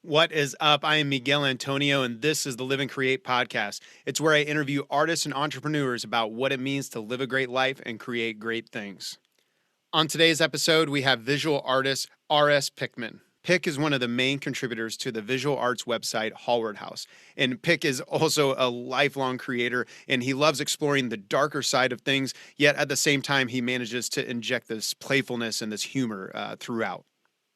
What is up? I am Miguel Antonio, and this is the Live and Create podcast. It's where I interview artists and entrepreneurs about what it means to live a great life and create great things. On today's episode, we have visual artist R.S. Pickman. Pick is one of the main contributors to the visual arts website Hallward House. And Pick is also a lifelong creator, and he loves exploring the darker side of things, yet at the same time, he manages to inject this playfulness and this humor throughout.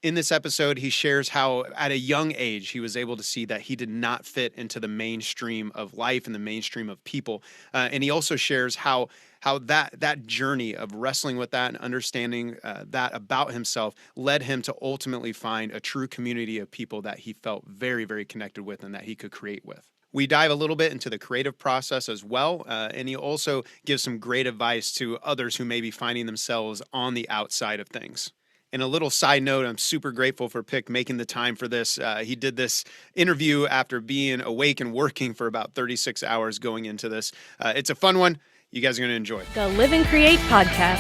In this episode, he shares how at a young age he was able to see that he did not fit into the mainstream of life and the mainstream of people. And he also shares how that journey of wrestling with that and understanding that about himself led him to ultimately find a true community of people that he felt very, very connected with and that he could create with. We dive a little bit into the creative process as well, and he also gives some great advice to others who may be finding themselves on the outside of things. And a little side note, I'm super grateful for Pick making the time for this. He did this interview after being awake and working for about 36 hours going into this. It's a fun one. You guys are going to enjoy. The Live and Create podcast.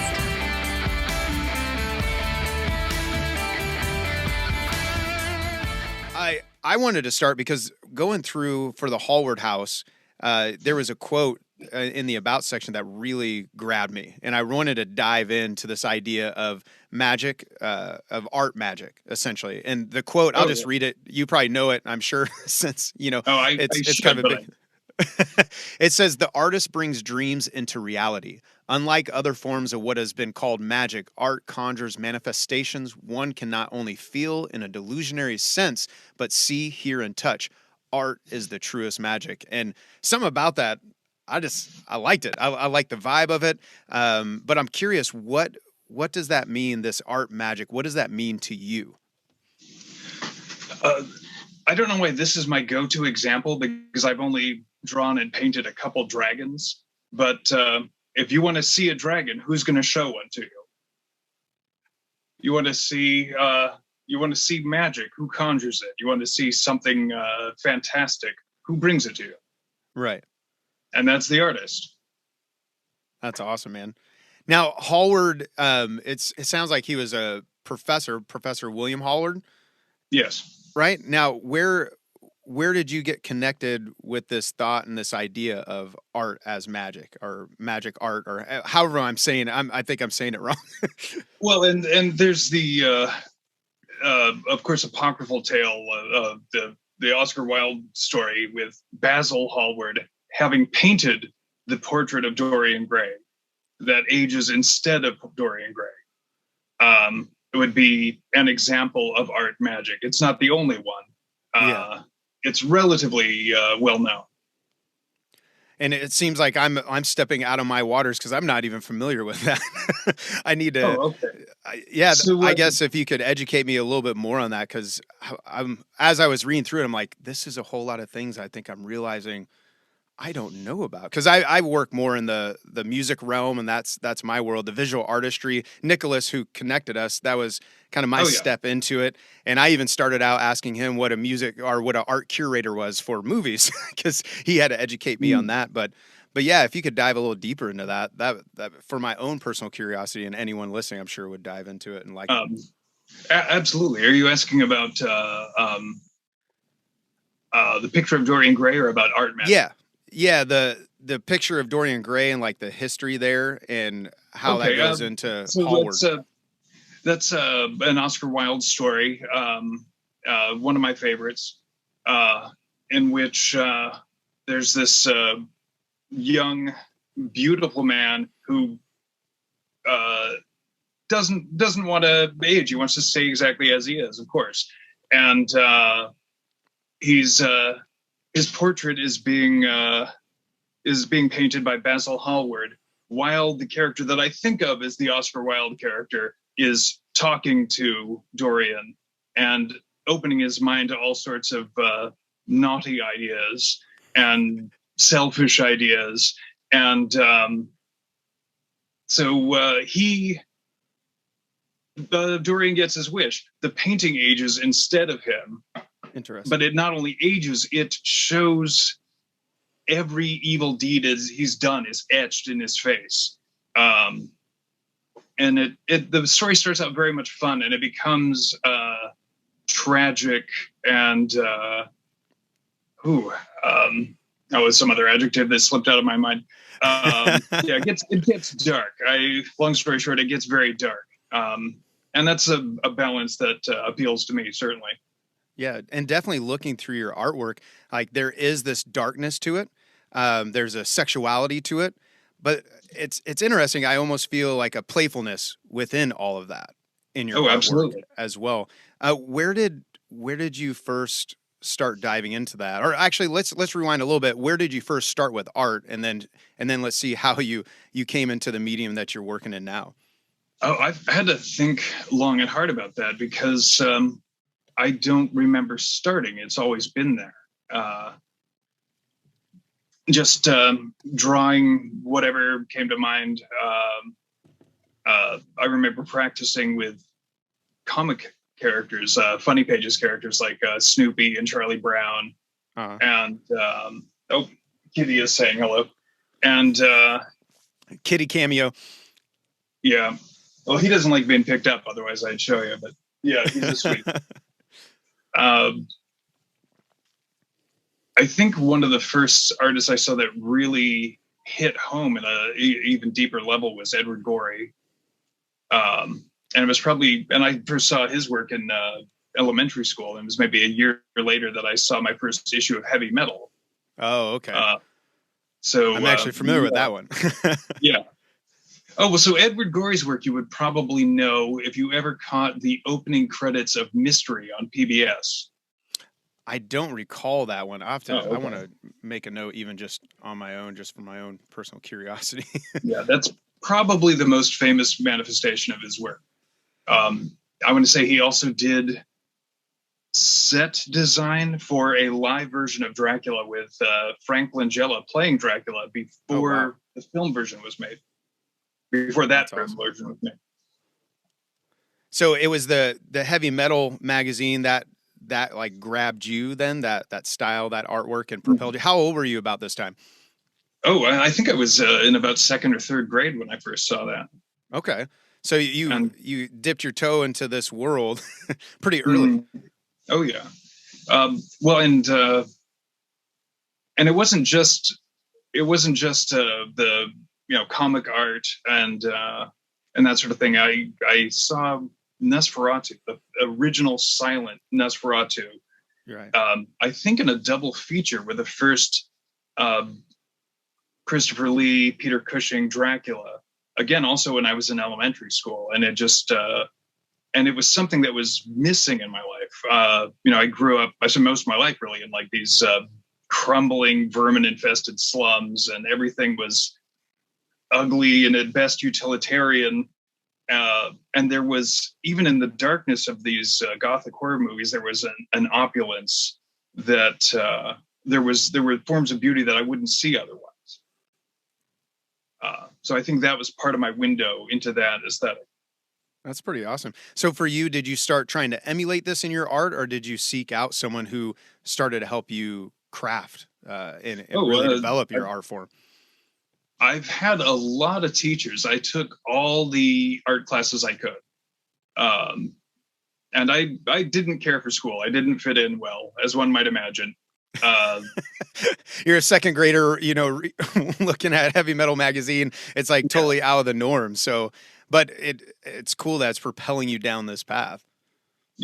I wanted to start because going through for the Hallward House, there was a quote in the about section that really grabbed me. And I wanted to dive into this idea of magic, of art magic, essentially. And the quote, I'll just read it. You probably know it, I'm sure, since, it's kind of a big... It says, the artist brings dreams into reality. Unlike other forms of what has been called magic, art conjures manifestations one can not only feel in a delusionary sense, but see, hear, and touch. Art is the truest magic. And something about that, I liked it. I like the vibe of it. But I'm curious, what does that mean, this art magic? What does that mean to you? I don't know why this is my go-to example because I've only drawn and painted a couple dragons. But if you want to see a dragon, who's going to show one to you? You want to see magic, who conjures it? You want to see something fantastic, who brings it to you? Right. And that's the artist. That's awesome, man. Now, Hallward, it sounds like he was a professor, Professor William Hallward. Yes. Right. Now, where did you get connected with this thought and this idea of art as magic or magic art or however I'm saying it? I think I'm saying it wrong. Well, and there's the, of course, apocryphal tale of the Oscar Wilde story with Basil Hallward having painted the portrait of Dorian Gray that ages instead of Dorian Gray. It would be an example of art magic. It's not the only one. Yeah. It's relatively well known. And it seems like I'm stepping out of my waters because I'm not even familiar with that. I need to. Oh, okay. I guess if you could educate me a little bit more on that, because as I was reading through it, I'm like, this is a whole lot of things I think I'm realizing I don't know about, because I work more in the music realm, and that's my world, the visual artistry. Nicholas, who connected us, that was kind of my step into it. And I even started out asking him what a music or what an art curator was for movies, because he had to educate me on that. But yeah, if you could dive a little deeper into that for my own personal curiosity, and anyone listening, I'm sure would dive into it and like it. Absolutely. Are you asking about the picture of Dorian Gray or about art magic? Yeah, the picture of Dorian Gray and like the history there and how that goes into Hallward. That's an Oscar Wilde story, one of my favorites, in which there's this young, beautiful man who doesn't want to age. He wants to stay exactly as he is, of course, and his portrait is being painted by Basil Hallward, while the character that I think of as the Oscar Wilde character is talking to Dorian and opening his mind to all sorts of naughty ideas and selfish ideas. And Dorian gets his wish. The painting ages instead of him. Interesting. But it not only ages, it shows every evil deed he's done is etched in his face. And the story starts out very much fun, and it becomes tragic and that was some other adjective that slipped out of my mind. Yeah, it gets dark. Long story short, it gets very dark. And that's a balance that appeals to me, certainly. Yeah, and definitely looking through your artwork, like there is this darkness to it. There's a sexuality to it, but it's interesting. I almost feel like a playfulness within all of that in your Oh, artwork absolutely. as well. Where did you first start diving into that? Or actually, let's rewind a little bit. Where did you first start with art, and then let's see how you came into the medium that you're working in now. Oh, I've had to think long and hard about that because I don't remember starting. It's always been there. Just drawing whatever came to mind. I remember practicing with comic characters, funny pages characters like Snoopy and Charlie Brown. Uh-huh. And Kitty is saying hello. And Kitty cameo. Yeah. Well, he doesn't like being picked up. Otherwise, I'd show you. But yeah, he's a sweet. I think one of the first artists I saw that really hit home in a even deeper level was Edward Gorey. And it was and I first saw his work in elementary school. And it was maybe a year later that I saw my first issue of Heavy Metal. Oh, okay. So I'm actually familiar with that one. Yeah. Oh, well, so Edward Gorey's work you would probably know if you ever caught the opening credits of Mystery on PBS. I don't recall that one. Okay. I want to make a note, even just on my own, just for my own personal curiosity. Yeah, that's probably the most famous manifestation of his work. I want to say he also did set design for a live version of Dracula with Frank Langella playing Dracula before the film version was made. Before that film version was made. So it was the Heavy Metal magazine that like grabbed you then, that style, that artwork, and propelled you. How old were you about this time? Oh, I think I was in about second or third grade when I first saw that. Okay. So you dipped your toe into this world pretty early. Oh yeah. Well, and it wasn't just the comic art and that sort of thing. I saw Nosferatu, the original silent Nosferatu. Right. I think in a double feature with the first Christopher Lee, Peter Cushing Dracula. Again, also when I was in elementary school, and it just and it was something that was missing in my life. I grew up, I spent most of my life really in like these crumbling, vermin-infested slums, and everything was ugly and at best utilitarian. And there was, even in the darkness of these gothic horror movies, there was an opulence that there were forms of beauty that I wouldn't see otherwise. So I think that was part of my window into that aesthetic. That's pretty awesome. So for you, did you start trying to emulate this in your art, or did you seek out someone who started to help you craft and really develop your art form? I've had a lot of teachers. I took all the art classes I could. And I didn't care for school. I didn't fit in well, as one might imagine. You're a second grader, looking at Heavy Metal magazine. It's like totally out of the norm. So, but it's cool that it's propelling you down this path.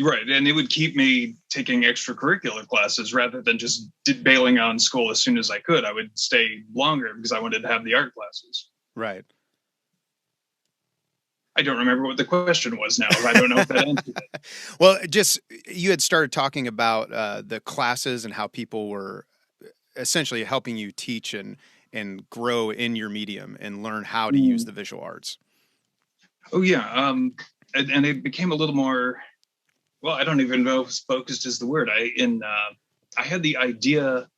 Right. And it would keep me taking extracurricular classes rather than just bailing on school as soon as I could. I would stay longer because I wanted to have the art classes. Right. I don't remember what the question was now. I don't know if that answered it. Well, just, you had started talking about the classes and how people were essentially helping you teach and grow in your medium and learn how to use the visual arts. Oh, yeah. And it became a little more, well, I don't even know if focused is the word. I had the idea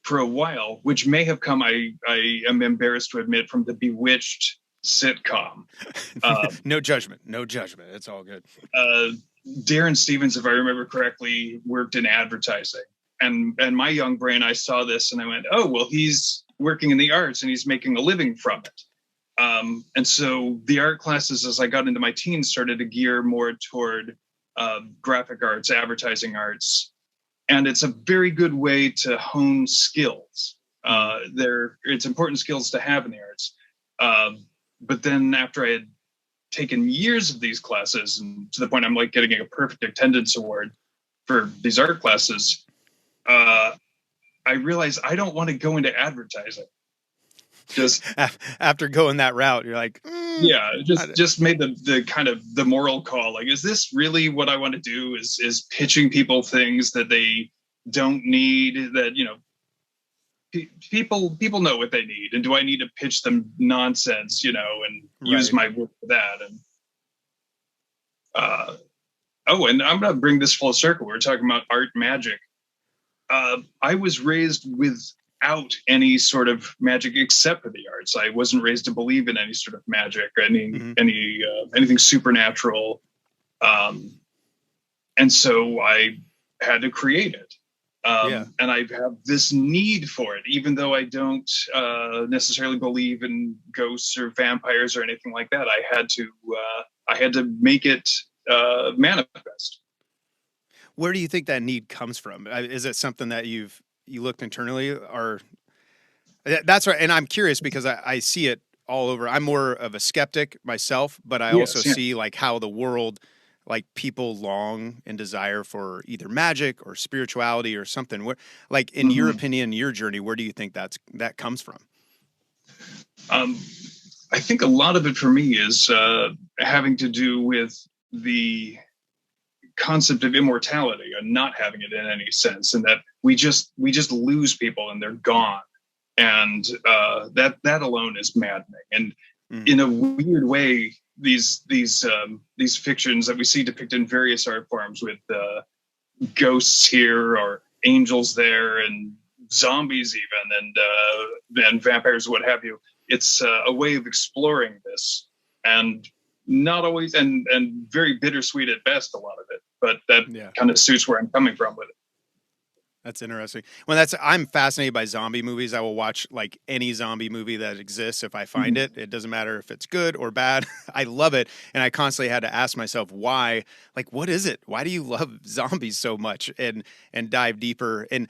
for a while, which may have come, I am embarrassed to admit, from the Bewitched sitcom. No judgment. It's all good. Darren Stevens, if I remember correctly, worked in advertising. And my young brain, I saw this and I went, oh, well, he's working in the arts and he's making a living from it. And so the art classes, as I got into my teens, started to gear more toward graphic arts, advertising arts, and it's a very good way to hone skills. It's important skills to have in the arts. But then after I had taken years of these classes, and to the point I'm like getting a perfect attendance award for these art classes, I realized I don't want to go into advertising. Just after going that route, you're like, yeah, just made the kind of the moral call. Like, is this really what I want to do? Is pitching people things that they don't need, that, you know, people know what they need, and do I need to pitch them nonsense, you know, and use my work for that? And and I'm gonna bring this full circle. We're talking about art magic. I was raised without any sort of magic except for the arts. I wasn't raised to believe in any sort of magic or anything supernatural, and so I had to create it. And I have this need for it, even though I don't necessarily believe in ghosts or vampires or anything like that. I had to make it manifest. Where do you think that need comes from? Is it something that you looked internally, or that's right? And I'm curious because I see it all over. I'm more of a skeptic myself, but I also see like how the world, like people long and desire for either magic or spirituality or something. Where, like in your opinion, your journey, where do you think that comes from? I think a lot of it for me is having to do with the concept of immortality and not having it in any sense, and that we just lose people and they're gone, and that alone is maddening. And in a weird way, these fictions that we see depicted in various art forms with ghosts here or angels there and zombies even, and vampires, what have you. It's a way of exploring this, and not always, and very bittersweet at best, a lot of it, but that kind of suits where I'm coming from with it. That's interesting. Well, I'm fascinated by zombie movies. I will watch like any zombie movie that exists if I find it. It doesn't matter if it's good or bad. I love it. And I constantly had to ask myself why, like, what is it? Why do you love zombies so much? And dive deeper. And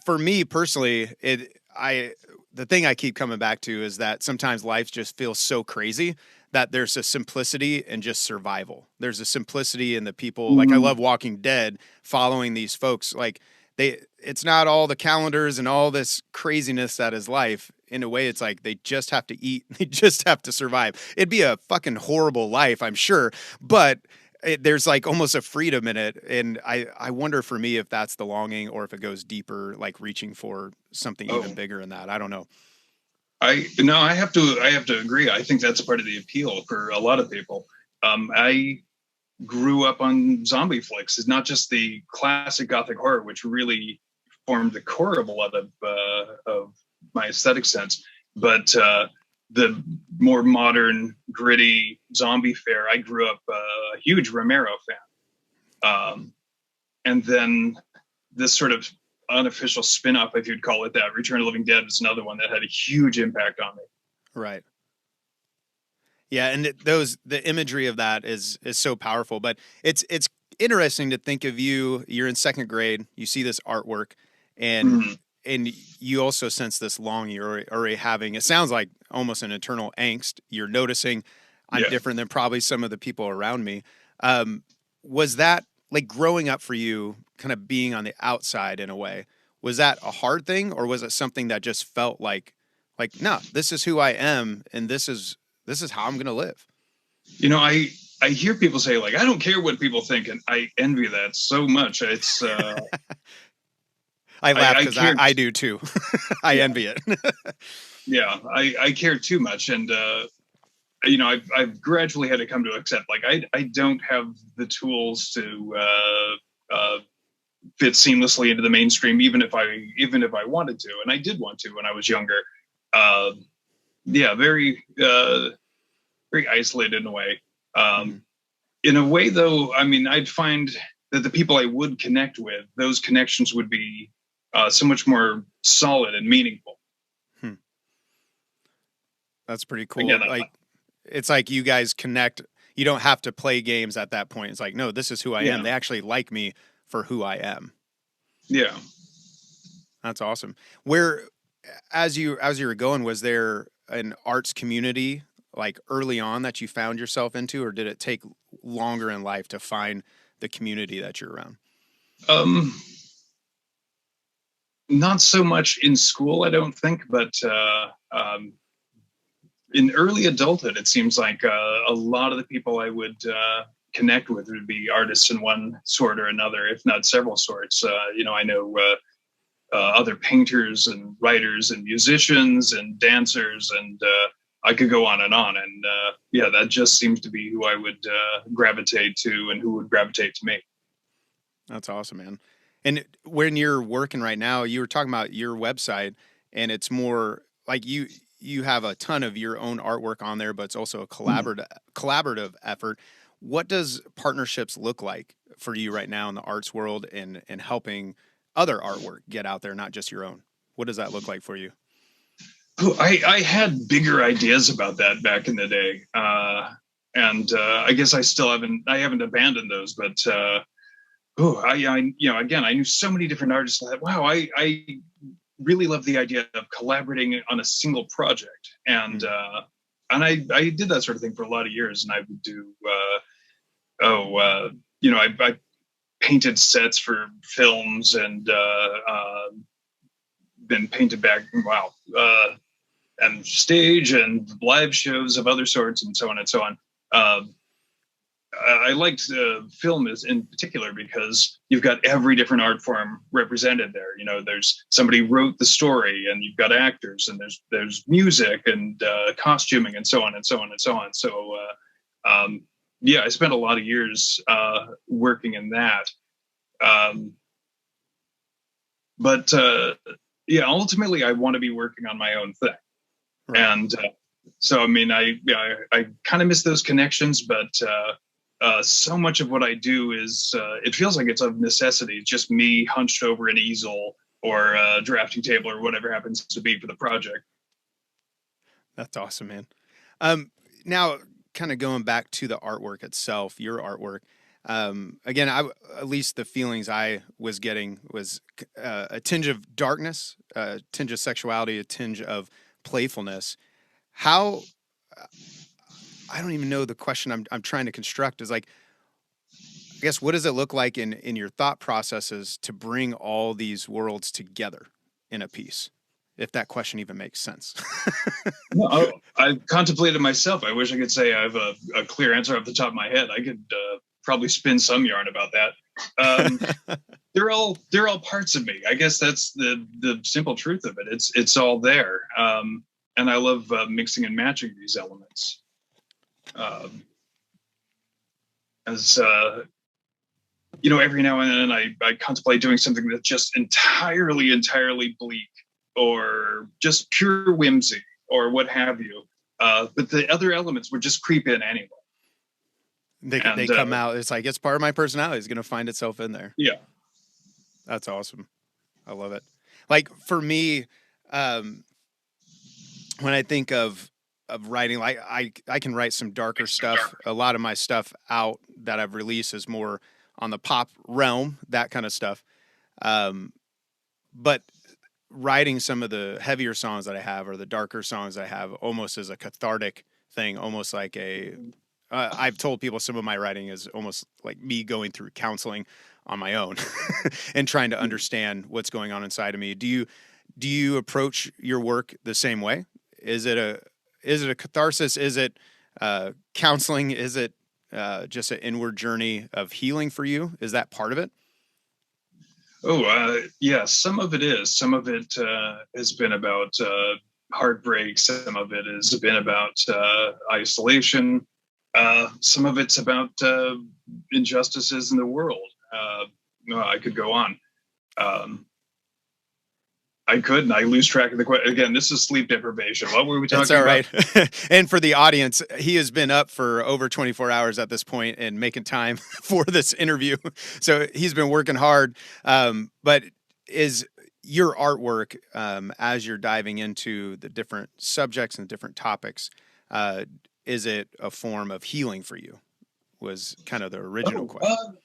for me personally, the thing I keep coming back to is that sometimes life just feels so crazy that there's a simplicity in just survival. There's a simplicity in the people. Like I love Walking Dead, following these folks. Like it's not all the calendars and all this craziness that is life. In a way, it's like they just have to eat. They just have to survive. It'd be a fucking horrible life, I'm sure, but there's like almost a freedom in it. And I wonder for me if that's the longing or if it goes deeper, like reaching for something even bigger than that. I don't know. I have to agree. I think that's part of the appeal for a lot of people. I grew up on zombie flicks. It's not just the classic gothic horror, which really formed the core of a lot of my aesthetic sense, but the more modern, gritty zombie fare. I grew up a huge Romero fan, and then this sort of unofficial spin-off, if you'd call it that, Return of the Living Dead, is another one that had a huge impact on me. Right. Yeah, and the imagery of that is so powerful. But it's interesting to think of you're in second grade, you see this artwork, and you also sense this longing you're already having. It sounds like almost an eternal angst. You're noticing I'm different than probably some of the people around me. Was that like growing up for you, kind of being on the outside in a way? Was that a hard thing, or was it something that just felt like no, this is who I am, and this is how I'm going to live? You know, I hear people say, like, I don't care what people think, and I envy that so much. It's I laugh because I do too. I envy it. Yeah, I care too much, and you know, I've gradually had to come to accept, like, I don't have the tools to fit seamlessly into the mainstream, even if I wanted to, and I did want to when I was younger. Very very isolated in a way. In a way, though, I mean, I'd find that the people I would connect with, those connections would be so much more solid and meaningful. That's pretty cool. Again, it's like you guys connect. You don't have to play games at that point. It's like, no, this is who I am. They actually like me for who I am. Yeah. That's awesome. Where, as you were going, was there an arts community like early on that you found yourself into, or did it take longer in life to find the community that you're around? Um, Not so much in school, I don't think, but in early adulthood, it seems like a lot of the people I would connect with would be artists in one sort or another, if not several sorts. I know other painters and writers and musicians and dancers, and I could go on and on. And yeah, that just seems to be who I would gravitate to and who would gravitate to me. That's awesome, man. And when you're working right now, you were talking about your website, and it's more like you have a ton of your own artwork on there, but it's also a collaborative effort. What does partnerships look like for you right now in the arts world, and helping other artwork get out there, not just your own? What does that look like for you? Oh, I had bigger ideas about that back in the day, and I guess I haven't abandoned those, but. Again, I knew so many different artists. That wow, I really love the idea of collaborating on a single project, and I did that sort of thing for a lot of years. And I would do, I painted sets for films and been painted back, and stage and live shows of other sorts, and so on and so on. I liked film in particular because you've got every different art form represented there. There's somebody wrote the story, and you've got actors, and there's music and costuming, and so on and so on and so on. So I spent a lot of years working in that. Ultimately, I want to be working on my own thing, right. And so I mean, I kind of miss those connections, but. So much of what I do is, it feels like it's of necessity. It's just me hunched over an easel or a drafting table or whatever happens to be for the project. That's awesome, man. Now, kind of going back to the artwork itself, your artwork. Again, at least the feelings I was getting was a tinge of darkness, a tinge of sexuality, a tinge of playfulness. How... I don't even know the question I'm trying to construct is like, I guess, what does it look like in your thought processes to bring all these worlds together in a piece? If that question even makes sense. No, I've contemplated myself. I wish I could say I have a clear answer off the top of my head. I could probably spin some yarn about that. They're all parts of me. I guess that's the simple truth of it. It's all there. And I love mixing and matching these elements. Every now and then I contemplate doing something that's just entirely bleak or just pure whimsy or what have you. But the other elements would just creep in anyway. They come out. It's like, it's part of my personality. It's going to find itself in there. Yeah. That's awesome. I love it. Like for me, when I think of writing, like I can write some darker stuff. A lot of my stuff out that I've released is more on the pop realm, that kind of stuff. But writing some of the heavier songs that I have, or the darker songs I have, almost as a cathartic thing, almost like I've told people some of my writing is almost like me going through counseling on my own and trying to understand what's going on inside of me. Do you approach your work the same way? Is it a catharsis? Is it counseling? Is it just an inward journey of healing for you? Is that part of it? Oh, yeah, some of it is. Some of it has been about heartbreak. Some of it has been about isolation. Some of it's about injustices in the world. I could go on. I could, and I lose track of the question. Again, this is sleep deprivation. What were we talking about? That's all right. And for the audience, he has been up for over 24 hours at this point and making time for this interview. So he's been working hard. But is your artwork, as you're diving into the different subjects and different topics, is it a form of healing for you? Was kind of the original question.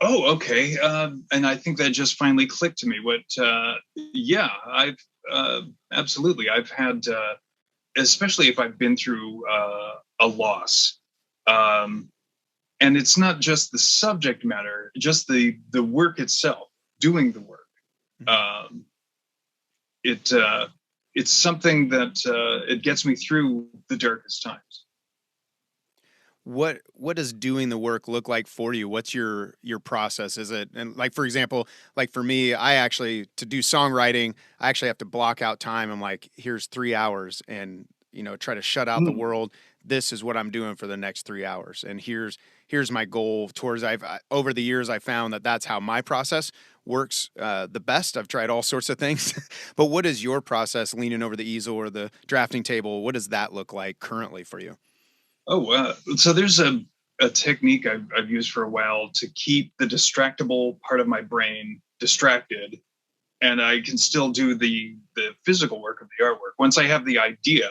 Oh, okay. And I think that just finally clicked to me. Yeah, I've absolutely. I've had, especially if I've been through a loss. Um, and it's not just the subject matter, just the work itself, doing the work. Um, it it's something that it gets me through the darkest times. What does doing the work look like for you? What's your process? Is it, and like for example, like for me, I actually to do songwriting, I actually have to block out time. I'm like, here's 3 hours, and try to shut out the Mm. world. This is what I'm doing for the next 3 hours, and here's my goal towards. Over the years I found that that's how my process works the best. I've tried all sorts of things, but what is your process? Leaning over the easel or the drafting table, what does that look like currently for you? Oh, so there's a technique I've used for a while to keep the distractible part of my brain distracted, and I can still do the physical work of the artwork. Once I have the idea,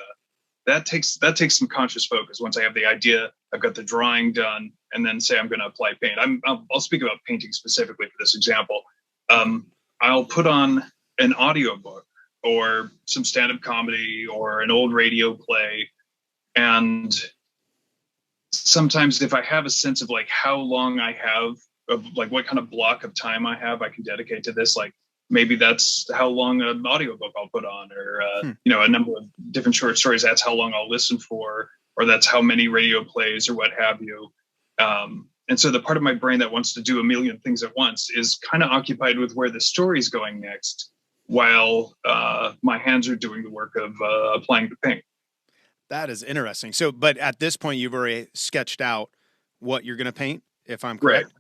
that takes some conscious focus. Once I have the idea, I've got the drawing done, and then say I'm going to apply paint. I'll speak about painting specifically for this example. Um, I'll put on an audiobook or some stand-up comedy or an old radio play, and sometimes if I have a sense of like how long I have, of like what kind of block of time I have I can dedicate to this, like maybe that's how long an audiobook I'll put on, or Hmm. a number of different short stories, that's how long I'll listen for, or that's how many radio plays or what have you. And so the part of my brain that wants to do a million things at once is kind of occupied with where the story's going next, while my hands are doing the work of applying the paint. That is interesting. So, but at this point, you've already sketched out what you're going to paint, if I'm Right, correct.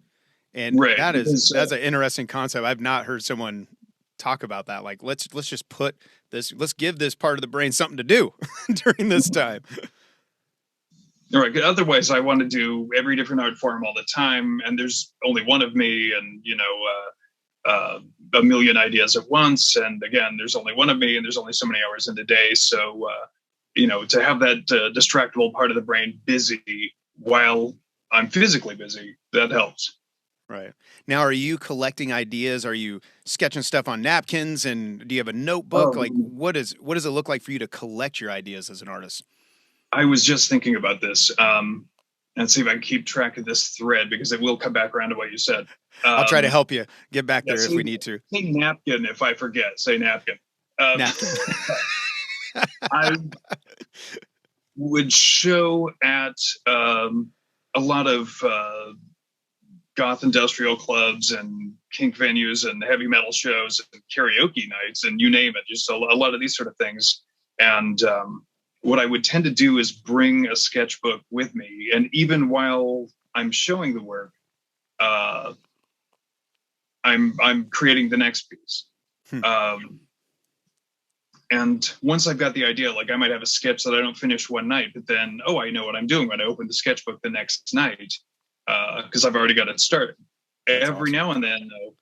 And right. Because that's an interesting concept. I've not heard someone talk about that. Like, let's just put this. Let's give this part of the brain something to do during this time. all right. Otherwise, I want to do every different art form all the time, and there's only one of me, and a million ideas at once. And again, there's only one of me, and there's only so many hours in the day. So, to have that distractible part of the brain busy while I'm physically busy, that helps. Right. Now, are you collecting ideas? Are you sketching stuff on napkins? And do you have a notebook? Like, Um, what does it look like for you to collect your ideas as an artist? I was just thinking about this, and see if I can keep track of this thread, because it will come back around to what you said. I'll try to Um, help you get back yeah, there if we need to. say napkin if I forget. Say napkin. Um, Napkin. I would show at a lot of goth industrial clubs and kink venues and heavy metal shows and karaoke nights and you name it, just a lot of these sort of things. And what I would tend to do is bring a sketchbook with me, and even while I'm showing the work, uh, I'm creating the next piece. Hmm. And once I've got the idea, like I might have a sketch that I don't finish one night, but then, oh, I know what I'm doing when I open the sketchbook the next night, because I've already got it started. That's Every awesome. now and then, though,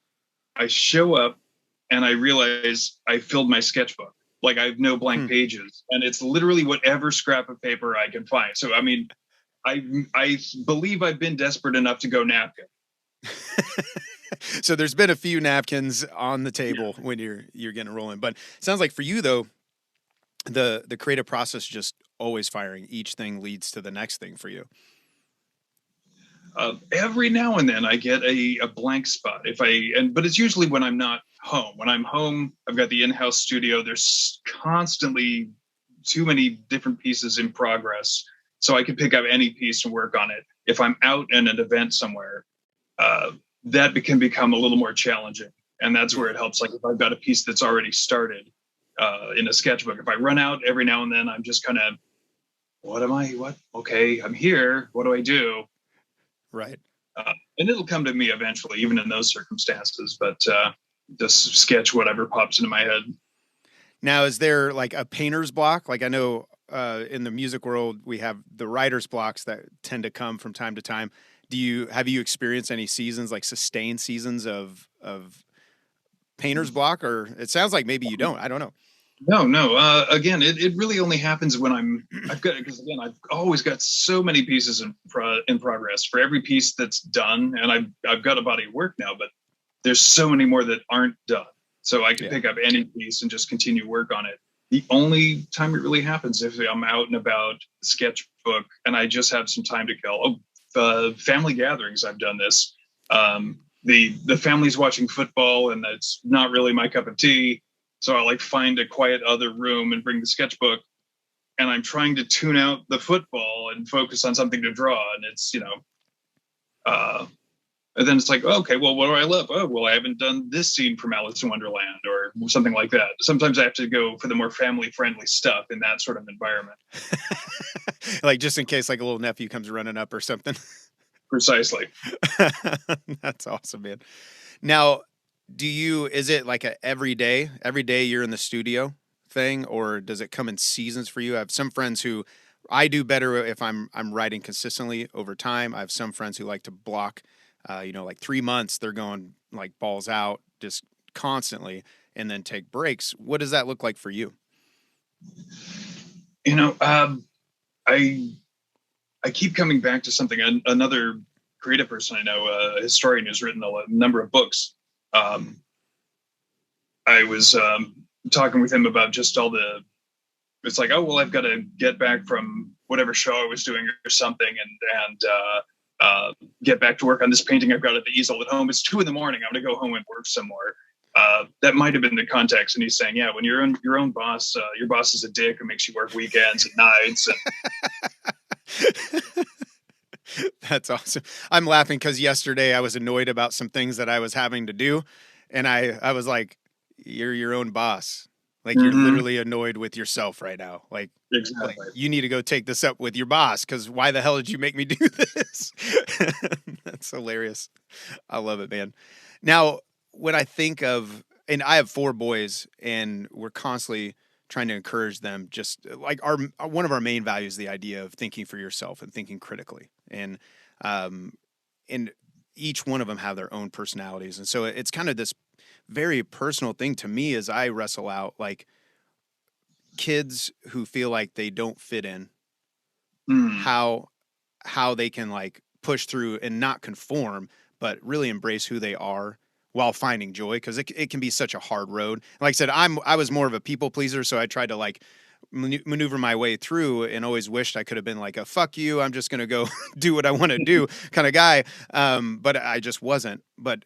I show up and I realize I filled my sketchbook. Like I have no blank Hmm. pages, and it's literally whatever scrap of paper I can find. So, I mean, I believe I've been desperate enough to go napkin. So there's been a few napkins on the table when you're getting rolling. But it sounds like for you though, the creative process just always firing. Each thing leads to the next thing for you. Every now and then I get a blank spot, but it's usually when I'm not home. When I'm home, I've got the in-house studio. There's constantly too many different pieces in progress, so I can pick up any piece and work on it. If I'm out in an event somewhere, uh, that can become a little more challenging, and that's where Yeah. it helps. Like if I've got a piece that's already started in a sketchbook, if I run out every now and then, I'm just kind of, what? Okay, I'm here. What do I do? Right. And it'll come to me eventually, even in those circumstances. But just sketch whatever pops into my head. Now, is there like a painter's block? Like I know in the music world we have the writer's blocks that tend to come from time to time. Have you experienced any seasons, like sustained seasons of painter's block, or it sounds like maybe you don't. I don't know. No. Again, it really only happens when because again, I've always got so many pieces in progress for every piece that's done. And I've got a body of work now, but there's so many more that aren't done. So I can pick up any piece and just continue work on it. The only time it really happens if I'm out and about sketchbook and I just have some time to kill. Family gatherings, I've done this. The family's watching football and that's not really my cup of tea. So I like find a quiet other room and bring the sketchbook and I'm trying to tune out the football and focus on something to draw. And it's, and then it's like, okay, well, what do I love? Oh, well, I haven't done this scene from Alice in Wonderland or something like that. Sometimes I have to go for the more family-friendly stuff in that sort of environment. Like just in case like a little nephew comes running up or something. Precisely. That's awesome, man. Now, is it like every day you're in the studio thing, or does it come in seasons for you? I have some friends who I do better if I'm writing consistently over time. I have some friends who like to block, like 3 months, they're going like balls out just constantly and then take breaks. What does that look like for you? I keep coming back to something. Another creative person I know, a historian who's written a number of books. I was talking with him about just it's like, oh, well, I've got to get back from whatever show I was doing or something and get back to work on this painting I've got at the easel at home. It's 2 a.m. I'm going to go home and work some more. That might have been the context. And he's saying, yeah, when you're your own boss, your boss is a dick who makes you work weekends and nights. That's awesome. I'm laughing because yesterday I was annoyed about some things that I was having to do. And I was like, you're your own boss. Like you're literally annoyed with yourself right now. Like, exactly. Like, you need to go take this up with your boss because why the hell did you make me do this? That's hilarious. I love it, man. Now, when I think of, and I have 4 boys, and we're constantly trying to encourage them. Just like one of our main values, the idea of thinking for yourself and thinking critically, and each one of them have their own personalities, and so it's kind of this very personal thing to me as I wrestle out like kids who feel like they don't fit in, how they can like push through and not conform, but really embrace who they are while finding joy, because it can be such a hard road. Like I said, I was more of a people pleaser, so I tried to like maneuver my way through, and always wished I could have been like a fuck you, I'm just gonna go do what I want to do kind of guy, but I just wasn't. But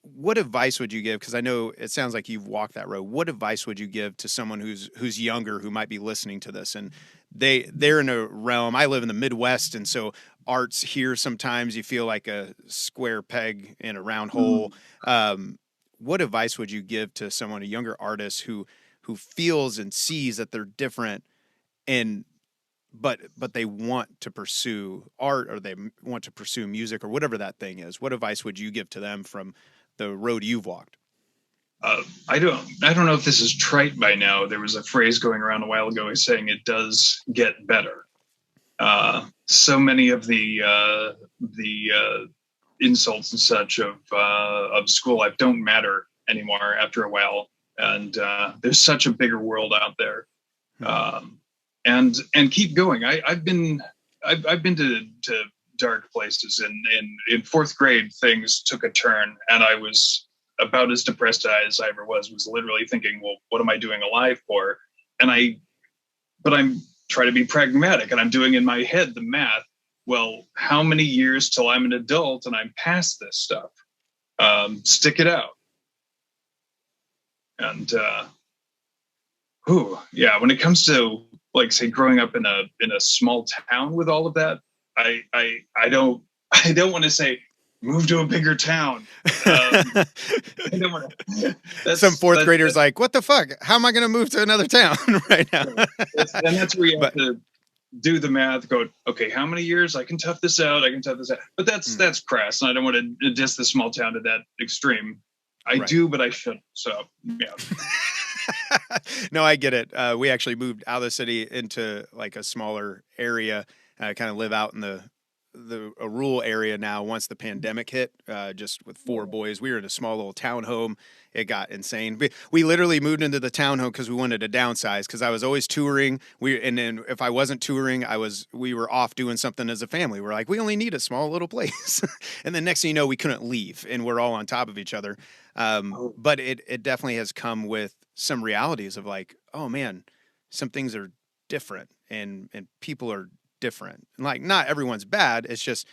what advice would you give? Because I know it sounds like you've walked that road. What advice would you give to someone who's younger, who might be listening to this, and they're in a realm? I live in the Midwest, and so arts here sometimes you feel like a square peg in a round hole. What advice would you give to someone, a younger artist who feels and sees that they're different, and but they want to pursue art, or they want to pursue music, or whatever that thing is? What advice would you give to them from the road you've walked? I don't know if this is trite by now. There was a phrase going around a while ago saying it does get better. So many of the insults and such of school life don't matter anymore after a while, and there's such a bigger world out there. And keep going. I've been to dark places, and in 4th grade things took a turn, and I was about as depressed as I ever was literally thinking, well, what am I doing alive for? But I'm trying to be pragmatic, and I'm doing in my head the math. Well, how many years till I'm an adult and I'm past this stuff? Stick it out. And when it comes to, like, say, growing up in a small town with all of that, I don't want to say move to a bigger town. I don't want to. Some 4th graders like, what the fuck? How am I going to move to another town right now? And that's where you have to do the math. Go, okay, how many years I can tough this out? But that's crass, and I don't want to diss the small town to that extreme. I do, but I shouldn't. So yeah. No, I get it. We actually moved out of the city into like a smaller area. I kind of live out in the a rural area now. Once the pandemic hit, just with four Yeah. boys, we were in a small little townhome. It got insane. We literally moved into the townhome because we wanted to downsize. Because I was always touring. And then if I wasn't touring, we were off doing something as a family. We're like, we only need a small little place. And then next thing you know, we couldn't leave, and we're all on top of each other. Oh. But it definitely has come with some realities of like, oh man, some things are different, and people are different. And like, not everyone's bad. It's just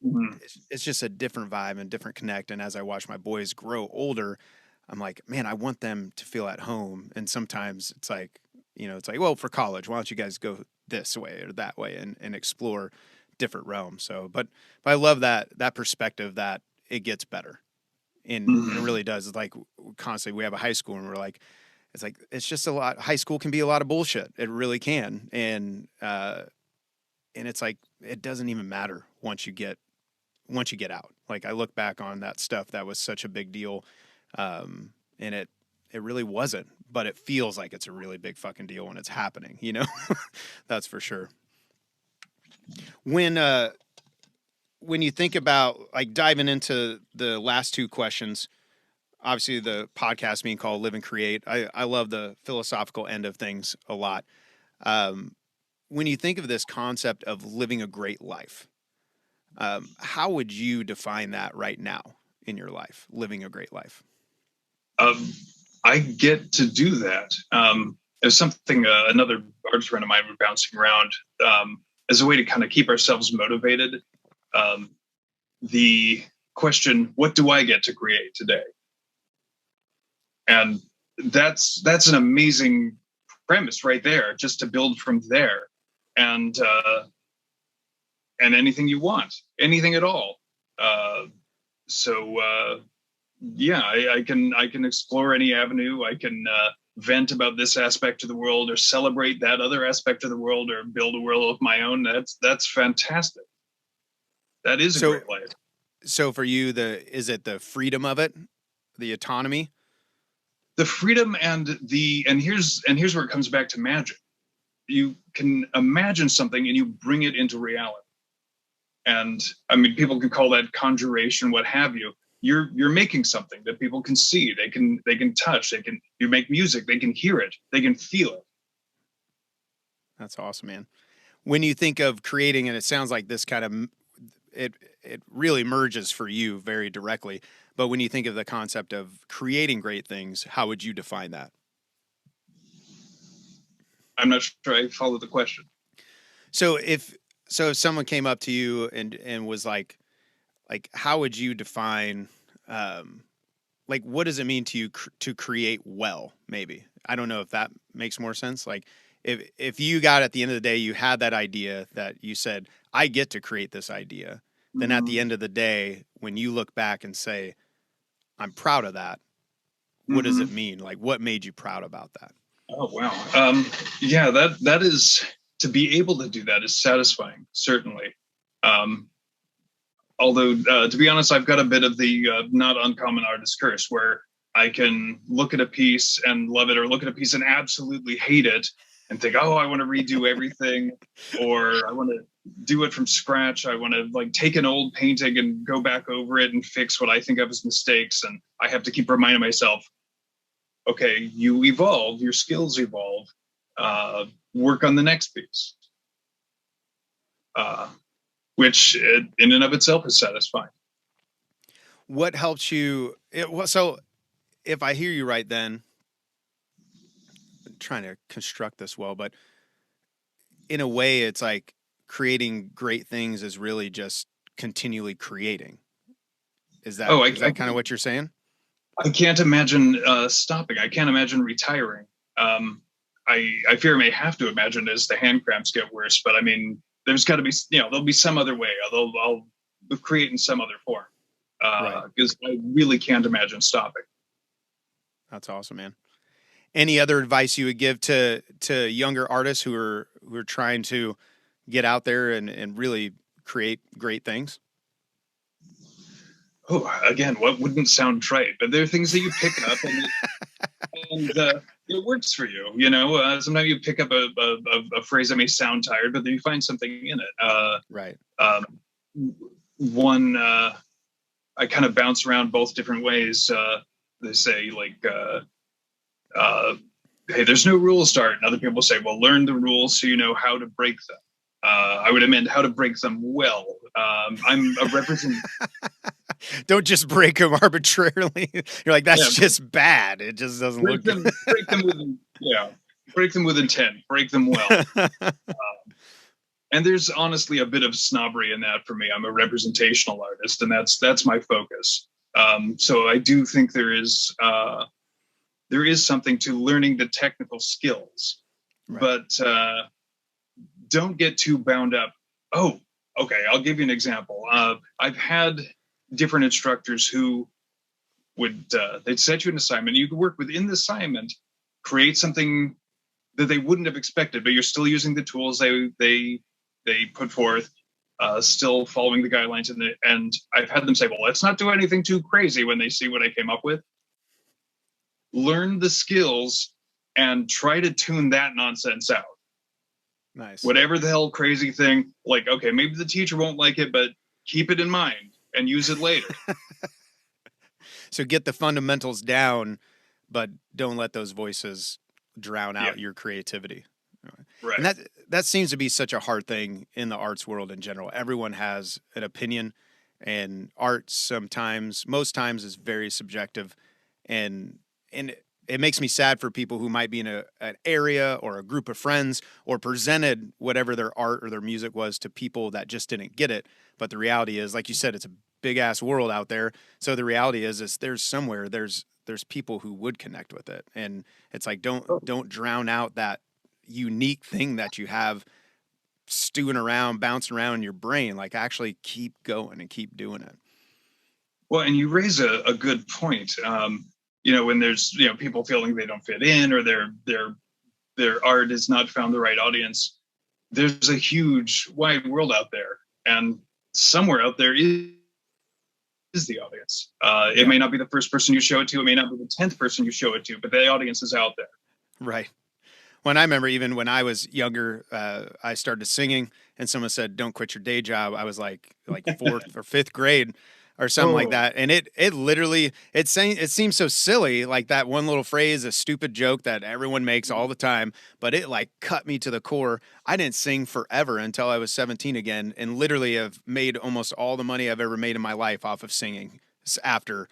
Mhm. it's just a different vibe and different connect. And as I watch my boys grow older, I'm like, man, I want them to feel at home. And sometimes it's like, it's like, well, for college, why don't you guys go this way or that way and explore different realms? So, but I love that perspective that it gets better. And it Mhm. really does. It's like constantly we have a high school and we're like, it's just a lot. High school can be a lot of bullshit. It really can. And it's like it doesn't even matter once you get out. Like I look back on that stuff that was such a big deal, and it really wasn't, but it feels like it's a really big fucking deal when it's happening. That's for sure. When when you think about like diving into the last two questions, obviously the podcast being called Live and Create, I love the philosophical end of things a lot. Um, when you think of this concept of living a great life, how would you define that right now in your life, living a great life? Um, I get to do that. There's something another artist friend of mine was bouncing around as a way to kind of keep ourselves motivated. Um, the question, what do I get to create today? And that's an amazing premise right there, just to build from there. And anything you want, anything at all. Uh, so yeah, I can explore any avenue. I can vent about this aspect of the world, or celebrate that other aspect of the world, or build a world of my own. That's fantastic. That is a So, great life. so for you, is it the freedom of it, the autonomy? The freedom and here's where it comes back to magic. You can imagine something and you bring it into reality. And I mean, people can call that conjuration, what have you. You're making something that people can see, they can touch, you make music, they can hear it, they can feel it. That's awesome, man. When you think of creating, and it sounds like this kind of it really merges for you very directly. But when you think of the concept of creating great things, how would you define that? I'm not sure I follow the question. So if someone came up to you and was like how would you define like what does it mean to you to create well? Maybe I don't know if that makes more sense. Like if you got at the end of the day you had that idea that you said I get to create this idea, then at the Mm-hmm. end of the day when you look back and say I'm proud of that, what does Mm-hmm. it mean? Like what made you proud about that? Oh wow. Yeah, that is, to be able to do that is satisfying, certainly. Um, Although, to be honest, I've got a bit of the not uncommon artist curse, where I can look at a piece and love it, or look at a piece and absolutely hate it, and think, oh, I want to redo everything, or I want to do it from scratch. I want to like take an old painting and go back over it and fix what I think of as mistakes. And I have to keep reminding myself, okay, you evolve, your skills evolve, work on the next piece. Uh, which in and of itself is satisfying. What helps you so if I hear you right then I'm trying to construct this well, but in a way it's like creating great things is really just continually creating. Is that Oh, is that kind of what you're saying? I can't imagine stopping. I can't imagine retiring. I fear I may have to imagine as the hand cramps get worse, but I mean, there's got to be, there'll be some other way. I'll create in some other form, Right. because I really can't imagine stopping. That's awesome, man. Any other advice you would give to younger artists who are trying to get out there and really create great things? Oh, again, what wouldn't sound trite, but there are things that you pick up and it works for you. Sometimes you pick up a phrase that may sound tired, but then you find something in it. Right. Um, one, I kind of bounce around both different ways. They say like, hey, there's no rules to art. And other people say, well, learn the rules so you know how to break them. I would amend how to break them well. I'm a representative. Don't just break them arbitrarily. You're like, that's just bad. It just doesn't look good. Break them with intent. Break them well. And there's honestly a bit of snobbery in that for me. I'm a representational artist, and that's my focus. So I do think there is something to learning the technical skills, right. But don't get too bound up. Oh, okay. I'll give you an example. I've had different instructors who would they'd set you an assignment. You could work within the assignment, create something that they wouldn't have expected, but you're still using the tools they put forth, still following the guidelines. And I've had them say, well, let's not do anything too crazy when they see what I came up with. Learn the skills and try to tune that nonsense out. Nice. Whatever the hell crazy thing, like, okay, maybe the teacher won't like it, but keep it in mind and use it later. So get the fundamentals down, but don't let those voices drown out your creativity. Right. And that seems to be such a hard thing in the arts world in general. Everyone has an opinion, and art most times is very subjective, and it makes me sad for people who might be in an area or a group of friends or presented whatever their art or their music was to people that just didn't get it. But the reality is, like you said, it's a big ass world out there. So the reality is there's people who would connect with it. And it's like, don't drown out that unique thing that you have stewing around, bouncing around in your brain. Like, actually keep going and keep doing it. Well, and you raise a good point. When there's, people feeling they don't fit in, or their art has not found the right audience, there's a huge wide world out there, and somewhere out there is the audience. It may not be the first person you show it to, it may not be the 10th person you show it to, but the audience is out there. Right. When I remember, even when I was younger, I started singing, and someone said, "Don't quit your day job." I was like 4th or 5th grade or something like that. And it literally, it seems so silly, like that one little phrase, a stupid joke that everyone makes all the time, but it like cut me to the core. I didn't sing forever until I was 17 again, and literally have made almost all the money I've ever made in my life off of singing after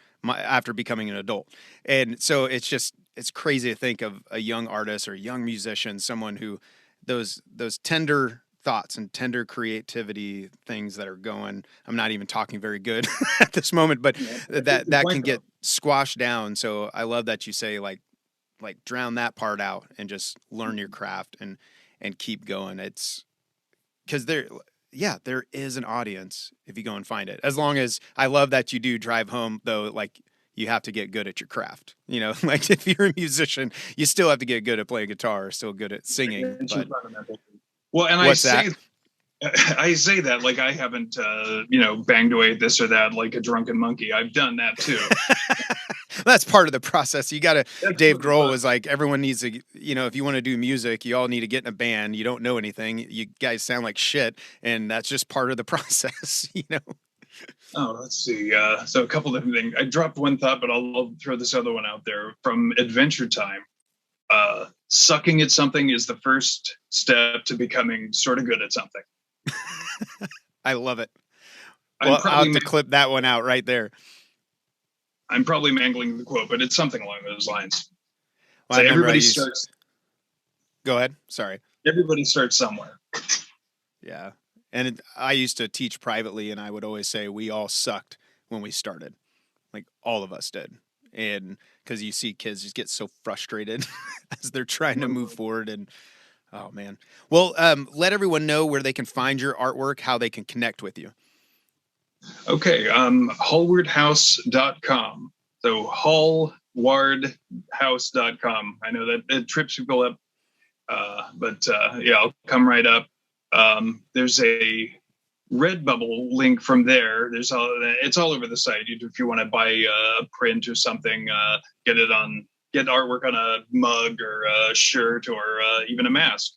becoming an adult. And so it's crazy to think of a young artist or a young musician, someone who those tender thoughts and tender creativity things that are going, I'm not even talking very good at this moment, but that can get squashed down. So I love that you say like drown that part out and just learn your craft and keep going. It's because there is an audience if you go and find it. As long as, I love that you do drive home though, like you have to get good at your craft. Like if you're a musician, you still have to get good at playing guitar, or still good at singing. But well, and I say that like I haven't, banged away at this or that like a drunken monkey. I've done that too. That's part of the process. You got to, Dave Grohl was like, everyone needs to, if you want to do music, you all need to get in a band. You don't know anything. You guys sound like shit. And that's just part of the process, Oh, let's see. So a couple different things. I dropped one thought, but I'll throw this other one out there from Adventure Time. Sucking at something is the first step to becoming sort of good at something. I love it. Well, I'll have to clip that one out right there. I'm probably mangling the quote, but it's something along those lines. Well, so everybody starts. Go ahead. Sorry. Everybody starts somewhere. Yeah. And I used to teach privately, and I would always say we all sucked when we started. Like all of us did. And because you see kids just get so frustrated as they're trying to move forward. And oh, man. Well, let everyone know where they can find your artwork, how they can connect with you. Okay. Hallwardhouse.com. So hallwardhouse.com. I know that it trips people up, but I'll come right up. There's a Redbubble link from there. It's all over the site. If you want to buy a print or something, get artwork on a mug or a shirt or even a mask.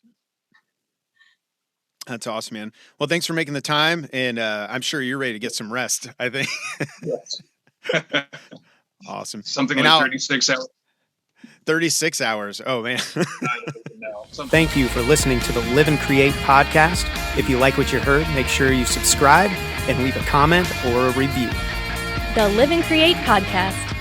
That's awesome, man. Well, thanks for making the time, and I'm sure you're ready to get some rest, I think. Yes. Awesome. Something And like I'll- 36 hours. 36 hours. Oh, man. now. Thank you for listening to the Live and Create podcast. If you like what you heard, make sure you subscribe and leave a comment or a review. The Live and Create podcast.